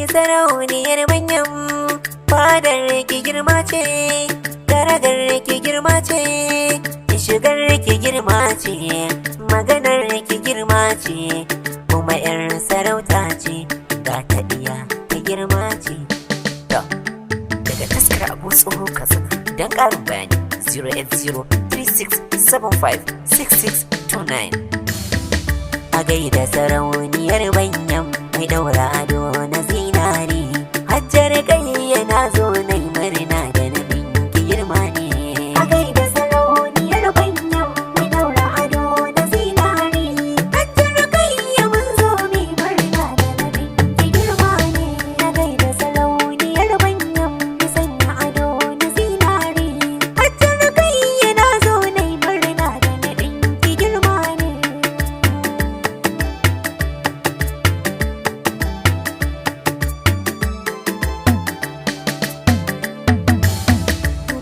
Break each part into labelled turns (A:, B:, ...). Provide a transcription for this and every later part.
A: Sarauniyar manyan fadar ki girma ce, darajar ki girma ce, shigar ki girma ce, maganar ki girma ce, kuma 'yar sarauta ce, ga ta iya ta girma ce. Daga taskar Abu Tsoho Katsina, don ƙarin bayani 08036756629. A gaida sarauniyar manyan mai daura ado na zinari, Hajjar kai yana zo nai murna da nabin ki girma ne. A gaida sarauniyar manyan mai daura ado na zinari, Hajjar kai ya mun zo mai murna da nabin ki girma ne. A gaida sarauniyar manyan mai sanya ado na zinari, Hajjar kai yana zo nai murna da nabin ki girma ne.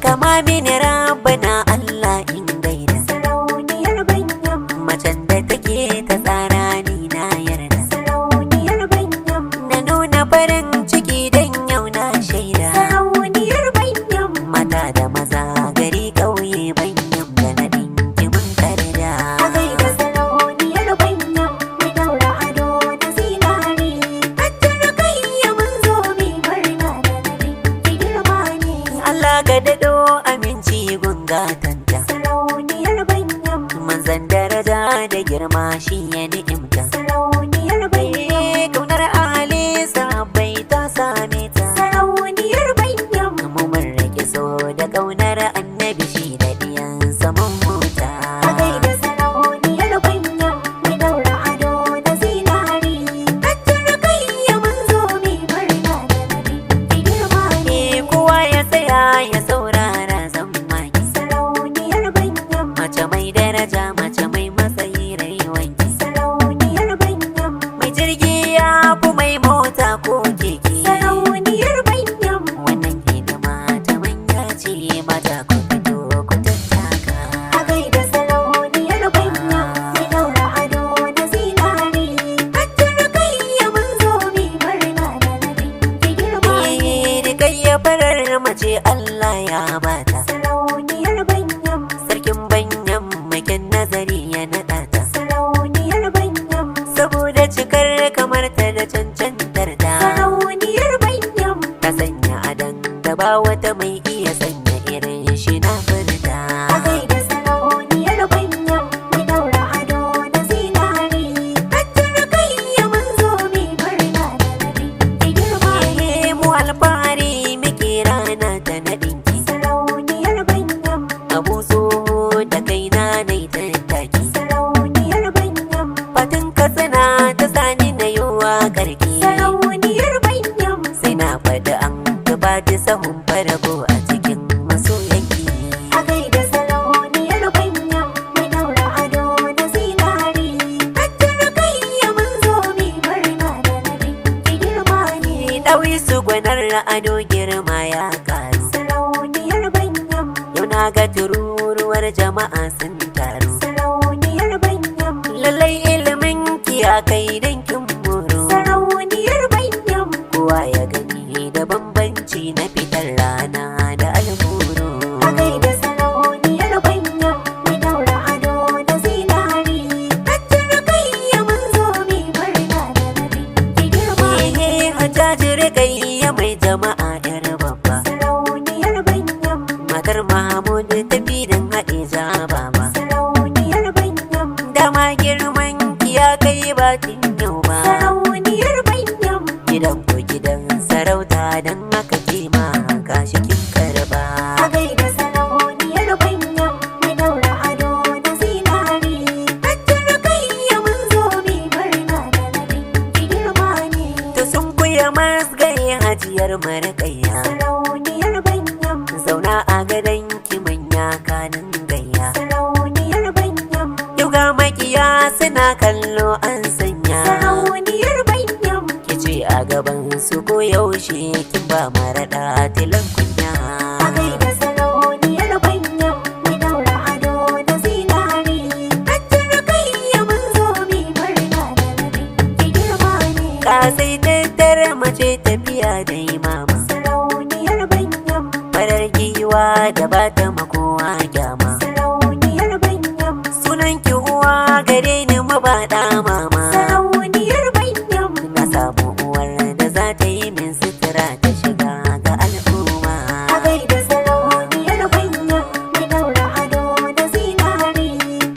A: Kama mini rabbana Allah in gaida sarauniyar banyan, macen da take ta tsara ni na yarda sarauniyar banyan, na nuna farin ciki dan yau na shaida sarauniyar banyan, mata da maza gari ƙauye banyan da na ɗinki mun karda. A gaida sarauniyar banyan mai daura ado na zinari, Hajjar kai ya mun zo mai murna da na ɗinki girma ne. Allah ga daɗo aminci gungatanta sarauniyar banyan, manzan daraja da girma shi ya ni'imta sarauniyar banyan, kaunar ahali sahabbai ta same ta sarauniyar banyan, mu mun rage so da kaunar annabi shi da diyan saman mota. A gaida sarauniyar banyan mai daura ado na zinari, Hajjar kai ya mun zo mai murna da nabi ki girma ne. Kowa ya tsaya ya saurara zan maki sarauniyar banyan, mace mai daraja mace mai matsayi rayuwanki sarauniyar banyan, mai jirgi ya fi mai mota ko keke sarauniyar banyan, wannan hidima ta manya ce mata ku fito ku tattaka. A gaida sarauniyar banyan mai daura ado na zinari, Hajjar kai ya mun zo mai murna da nabi ki girma ne. Kai ya farar mace Allah ya bata sarauniyar banyan, sarkin banyan maken nazari ya naɗa ta sarauniyar banyan, saboda cikar kamar ta da cancantar ta sarauniyar banyan, ta sanya adan da ba wata mai iya sanya irin shi na furta. A gaida sarauniyar banyan mai daura ado na zinari, Hajjar kai ya mun zo mai murna da nabi ki girma ne. Mu alfahari muke rana ta naɗinki sarauniyar banyan, Abu Tsoho da kaina nai tattaki sarauniyar banyan, fatan Katsina ta sani na yiwa karki sarauniyar banyan, sai na faɗi an gaba da sahun farko a cikin masoyanki. A gaida sarauniyar banyan mai daura ado na zinari, Hajjar kai ya mun zo mai murna da nabi ki girma ne. Ɗawi su gwanar ado girma ya karu sarauniyar banyan, yau na ga tururuwar jama'a sun taru sarauniyar banyan, lallai ilimin ki ya kai dankin moro sarauniyar banyan, kowa ya gani da bambanci na fitar rana da almuru. A gaida sarauniyar banyan mai daura ado na zinari, Hajjar kai ya mun zo mai murna da nabi ki girma ne. Hajjajir kai ya mai jama'a yar babba sarauniyar banyan, matar Mahmud tafi dan haɗe zaba ba sarauniyar banyan, dama girman ki ya kai batin yau ba sarauniyar banyan, gidan ko gidan sarauta dan haka ke ma gashi kin karba. A gaida sarauniyar banyan mai daura ado na zinari, Hajjar kai ya mun zo mai murna da nabi ki girma ne. To sun kuya masgai hajiyar marƙayya sarauniyar banyan, zauna a gadon ki manya kanin gayya sarauniyar banyan, yau ga makiya suna kallo an sanya sarauniyar banyan, kice a gaban su ko yaushe kin ba maraɗa tilan kunya. A gaida sarauniyar banyan mai daura ado na zinari, Hajjar kai ya mun ɗa mama.
B: Sarauniyar Banyam.
A: Na samu uwar da za ta yi min sutura ta shiga ga al'umma.
B: A gaida sarauniyar Banyam, mai daura ado da zinari.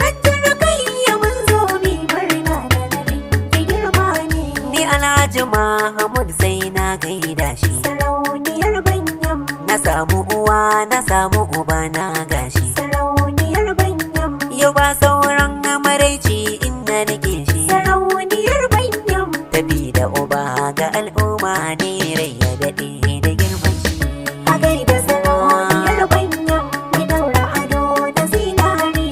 B: Hajjar Rukayya mun zo mi murna da nadin ki girma ne.
A: Ni Alhaji Mahmud sai na gaida shi.
B: Sarauniyar Banyam.
A: Na samu uwa na samu uba na gashi.
B: Sarauniyar Banyam.
A: Yau ba sauran maraici inda nake shi.
B: Sarauniyar Banyam.
A: Tafi da uba ga al'umma ne rai ya daɗe da girman shi.
B: A gaida sarauniyar Banyam, mai daura ado da zinari.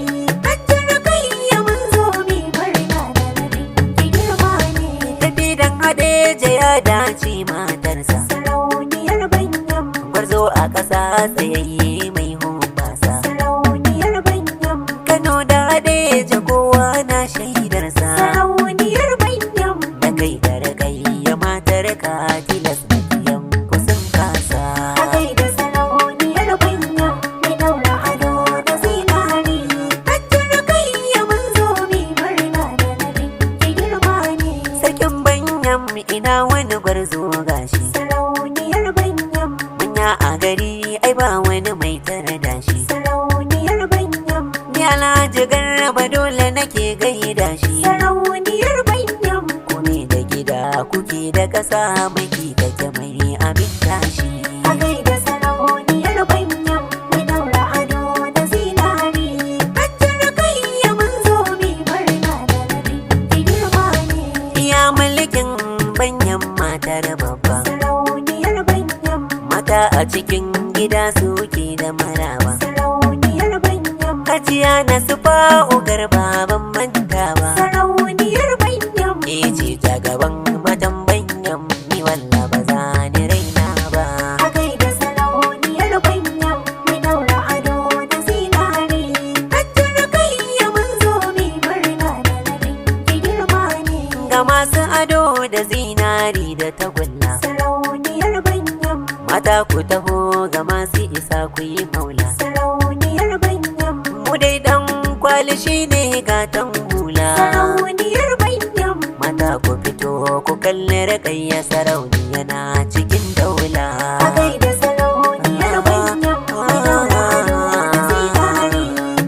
B: Hajjar Rukayya mun zo mi murna da nadin ki girma ne.
A: Tafi dan Hadeja ya dace matarsa.
B: Sarauniyar Banyam.
A: Gwarzo a ƙasa tsayayye mai hubbasa.
B: Sarauniyar Banyam.
A: Kano da Hadeja kowa na shaidarsa.
B: Sarauniyar Banyam.
A: Da kai da Rukayya matar ka tilas makiyan kusan kasa.
B: A gaida sarauniyar Banyam, mai daura ado da zinari. Hajjar Rukayya mun zo mi murna da nadin ki girma ne.
A: Sarkin Banyam ina wani gwarzo gashi.
B: Sarauniyar Banyam.
A: Manya a gari ai ba wani mai tare da shi.
B: Sarauniyar Banyam.
A: Ni Alhaji Garba dole nake gaida shi.
B: Sarauniyar Banyam.
A: Kome da gida kuke da ƙasa maki kake mai abin tashi.
B: A gaida sarauniyar Banyam, mai daura ado da zinari. Hajjar Rukayya mun zo mi murna da nadin ki girma ne.
A: Iya mulkin Banyam matar babba.
B: Sarauniyar Banyam.
A: Mata a cikin gida suke da maraba.
B: Sarauniyar Banyam.
A: Hajiya na sufa ugar baban manta ba.
B: Sarauniyar Banyam.
A: Ce ta gaban matan Banyam ni walla ba za ni raina ba.
B: A gaida sarauniyar Banyam, mai daura ado da zinari. Hajjar Rukayya mun zo mi murna da nadin ki girma ne.
A: Ga masu ado da zinari da tagulla.
B: Sarauniyar Banyam.
A: Mata ku taho ga masu isa ku yi maula.
B: Sarauniyar Banyam.
A: Mu dai dan kwali shine gatan hula.
B: Sarauniyar Banyam.
A: Mata ku fito ku kalli Rukayya sarauniya na cikin daula.
B: A gaida sarauniyar Banyam, mai daura ado da zinari.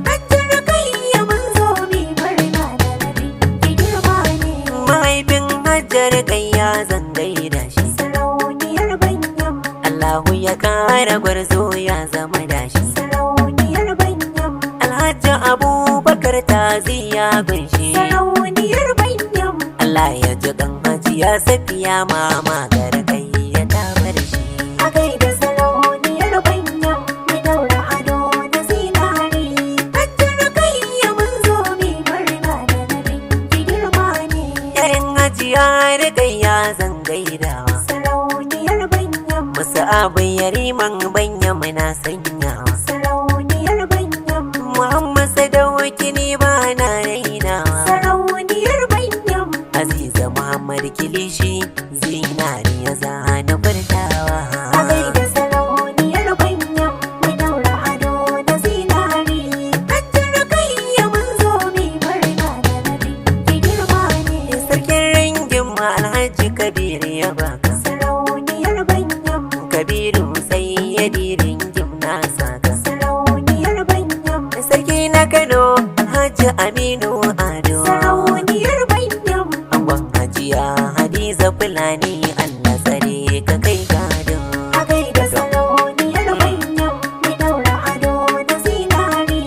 B: Hajjar Rukayya mun zo mi murna da nadin ki girma ne.
A: Mahaifin Hajjar Rukayya zan gaida shi.
B: Sarauniyar Banyam.
A: Allahu ya kara gwarzo ya zama dashi.
B: Sarauniyar Banyam.
A: Alhaji Abubakar taziya gunshi.
B: Sarauniyar Banyam.
A: Allah ya ji kan Hajiya Safiya mama ga Rukayya ta bar shi.
B: A gaida sarauniyar Banyam, mai daura ado da zinari. Hajjar Rukayya mun zo mi murna da nadin ki girma ne.
A: Yayin Hajiya Rukayya zan gaidawa.
B: Sarauniyar Banyam.
A: Musu abin yariman Banyam na sanyawa.
B: Sarauniyar Banyam.
A: Muhammad Sadauki ne ba na rainawa.
B: Sarauniyar Banyam.
A: Aziza Muhammad Kilishi zinari ya zana furtawa.
B: A gaida sarauniyar Banyam, mai daura ado da zinari. Hajjar Rukayya mun zo mi murna da nadin ki girma ne.
A: Sarkin rangin ma Alhaji Kabiru ya baka.
B: Sarauniyar Banyam.
A: Kabiru sai ya dirin na saka.
B: Sarauniyar Banyam.
A: Sarki na Kano Alhaji Aminu Ado.
B: Sarauniyar Banyam.
A: Angon Hajiya Hadiza Fulani Allah tsare ka kai gado.
B: A gaida sarauniyar Banyam, mai daura ado da zinari.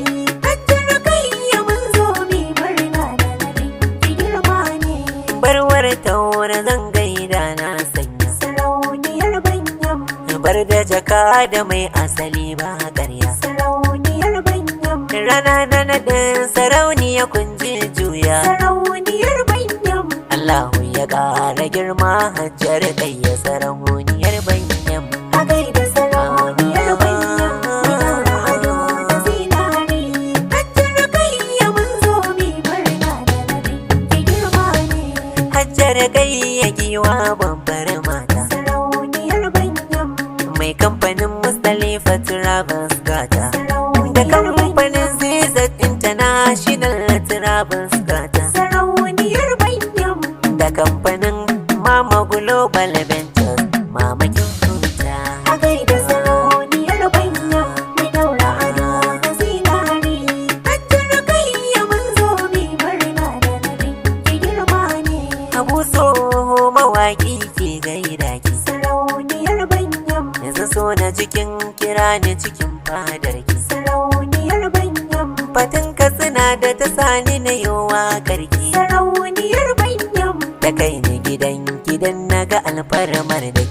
B: Hajjar Rukayya mun zo mi murna da nadin ki girma ne.
A: Barwar taura zan gaida na sanya.
B: Sarauniyar Banyam.
A: Bar da jaka da mai asali ba ƙarya.
B: Sarauniyar Banyam.
A: Rana na naɗin sarauniya kun ji juya.
B: Sarauniyar Banyam.
A: Allahu ya ƙara girma Hajjar Rukayya sarauniyar Banyam.
B: A gaida sarauniyar Banyam, mai daura ado da zinari. Hajjar Rukayya mun zo mi murna da nadin ki girma ne.
A: Hajjar Rukayya giwa babbar mata.
B: Sarauniyar Banyam.
A: Mai kamfanin Mustalifa Travels gata. Da
B: Sarauniyar
A: kamfanin Zizat International Travels gata.
B: Sarauniyar
A: Global Ventures mamakin huta.
B: A gaida sarauniyar banya mai daura ado da zinari. Hajjar kai ya mun zo mai murna da nadin ki girma ne.
A: Abu Soho mawaƙi ke gaida ki.
B: Sarauniyar banyam,
A: Yanzu so na cikin kira ni cikin fadar ki.
B: sarauniyar banyam,
A: Fatin Katsina da ta sani na yowa karki.
B: sarauniyar banyam.
A: Ta kai ni gidan na ga alfarmar da